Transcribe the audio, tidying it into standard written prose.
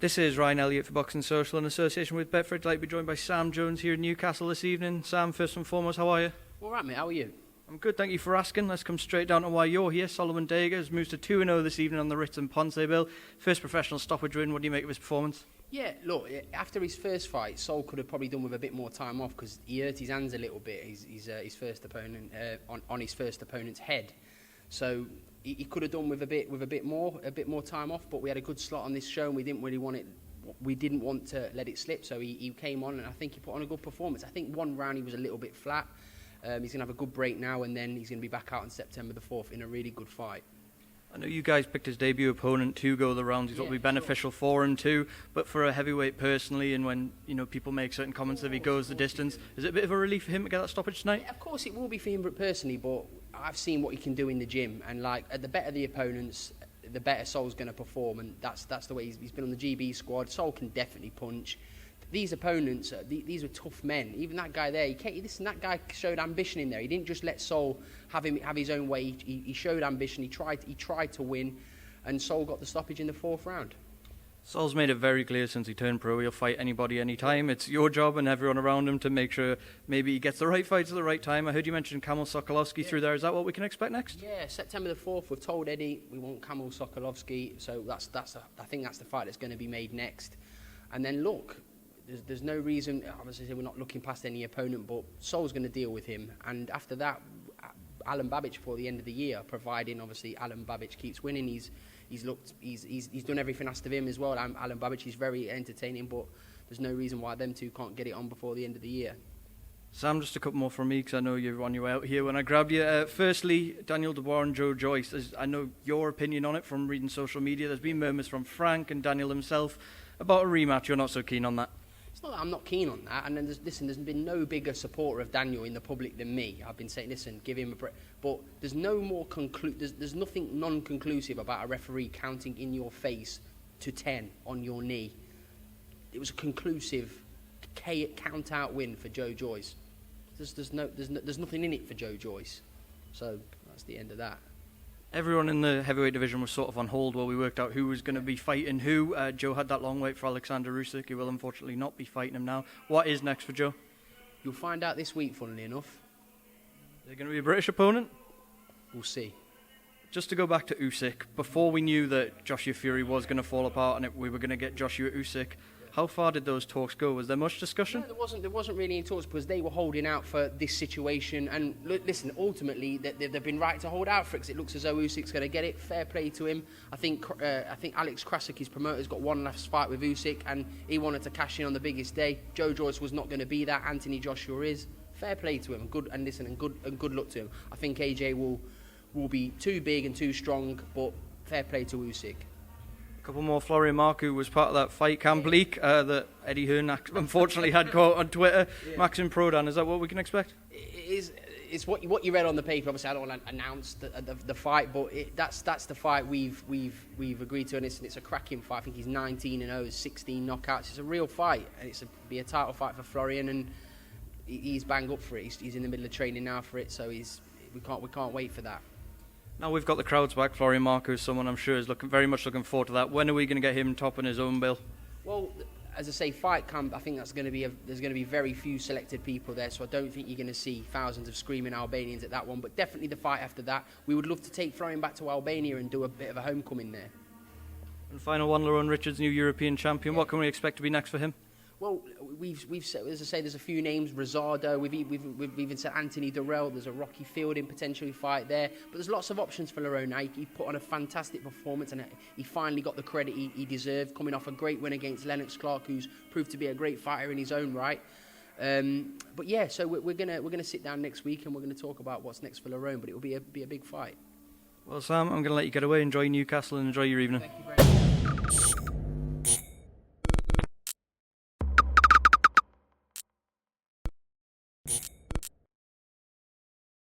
This is Ryan Elliott for Boxing Social in association with Betfred. I'd like to be joined by Sam Jones here in Newcastle this evening. Sam, first and foremost, how are you? All right, mate. How are you? I'm good, thank you for asking. Let's come straight down to why you're here. Solomon Dacres moves to 2-0 this evening on the Ritz and Ponce bill. First professional stoppage win. What do you make of his performance? Yeah, look, after his first fight, Sol could have probably done with a bit more time off because he hurt his hands a little bit. His first opponent on his first opponent's head, so he could have done with a bit more time off. But we had a good slot on this show, and we didn't really want it. We didn't want to let it slip, so he came on, and I think he put on a good performance. I think one round he was a little bit flat. He's going to have a good break now, and then he's going to be back out on September the 4th in a really good fight. I know you guys picked his debut opponent to go the rounds. He thought it would be beneficial for him too. But for a heavyweight personally, and when people make certain comments if he goes the distance, is it a bit of a relief for him to get that stoppage tonight? Yeah, of course it will be for him personally, but I've seen what he can do in the gym, and the better the opponents, the better Sol's going to perform, and that's the way he's been on the GB squad. Sol can definitely punch. These opponents, these are tough men. Even that guy there, that guy showed ambition in there. He didn't just let Sol have his own way. He showed ambition. He tried to win, and Sol got the stoppage in the 4th round. Sol's made it very clear since he turned pro he'll fight anybody, anytime. It's your job and everyone around him to make sure maybe he gets the right fights at the right time. I heard you mention Kamil Sokolovsky through there. Is that what we can expect next? Yeah, September the 4th. We've told Eddie we want Kamil Sokolovsky, so I think that's the fight that's going to be made next. And then look. There's no reason, obviously we're not looking past any opponent, but Sol's going to deal with him. And after that, Alan Babic before the end of the year, providing obviously Alan Babic keeps winning. He's done everything asked of him as well. Alan Babic is very entertaining, but there's no reason why them two can't get it on before the end of the year. Sam, just a couple more from me because I know you're on your way out here when I grabbed you. Firstly, Daniel Dubois and Joyce. I know your opinion on it from reading social media. There's been murmurs from Frank and Daniel himself about a rematch. You're not so keen on that? It's not that I'm not keen on that, and then there's been no bigger supporter of Daniel in the public than me. I've been saying, listen, give him a break. But there's no more there's nothing non-conclusive about a referee counting in your face to 10 on your knee. It was a conclusive count-out win for Joe Joyce. There's nothing in it for Joe Joyce. So that's the end of that. Everyone in the heavyweight division was sort of on hold while we worked out who was going to be fighting who. Joe had that long wait for Joshua-Usyk. He will unfortunately not be fighting him now. What is next for Joe? You'll find out this week, funnily enough. They're going to be a British opponent? We'll see. Just to go back to Usyk, before we knew that Joshua Fury was going to fall apart and we were going to get Joshua-Usyk, how far did those talks go? Was there much discussion? No, there wasn't really any talks because they were holding out for this situation. And listen, ultimately, they've been right to hold out for it because it looks as though Usyk's going to get it. Fair play to him. I think Alex Krasik, his promoter, has got one last fight with Usyk, and he wanted to cash in on the biggest day. Joe Joyce was not going to be that. Anthony Joshua is. Fair play to him. Good luck to him. I think AJ will be too big and too strong, but fair play to Usyk. A couple more. Florian Marku was part of that fight camp leak that Eddie Hearn unfortunately had caught on Twitter. Yeah. Maxim Prodan, is that what we can expect? It's what you read on the paper. Obviously, I don't want to announce the fight, but that's the fight we've agreed to, and it's a cracking fight. I think he's 19-0, 16 knockouts. It's a real fight, and be a title fight for Florian, and he's bang up for it. He's in the middle of training now for it, so we can't wait for that. Now we've got the crowds back. Florian Marku is someone I'm sure is very much looking forward to that. When are we going to get him topping his own bill? Well, as I say, fight camp, I think there's going to be very few selected people there, so I don't think you're going to see thousands of screaming Albanians at that one, but definitely the fight after that. We would love to take Florian back to Albania and do a bit of a homecoming there. And final one, Lerone Richards, new European champion. Yeah. What can we expect to be next for him? Well, we've said, as I say, there's a few names. Rosado, we've even said Anthony Durrell. There's a Rocky Fielding potentially fight there, but there's lots of options for Lerone. He put on a fantastic performance, and he finally got the credit he deserved, coming off a great win against Lennox Clark, who's proved to be a great fighter in his own right. But yeah, so we're gonna sit down next week and we're gonna talk about what's next for Lerone. But it will be a big fight. Well, Sam, I'm gonna let you get away. Enjoy Newcastle and enjoy your evening. Thank you very much.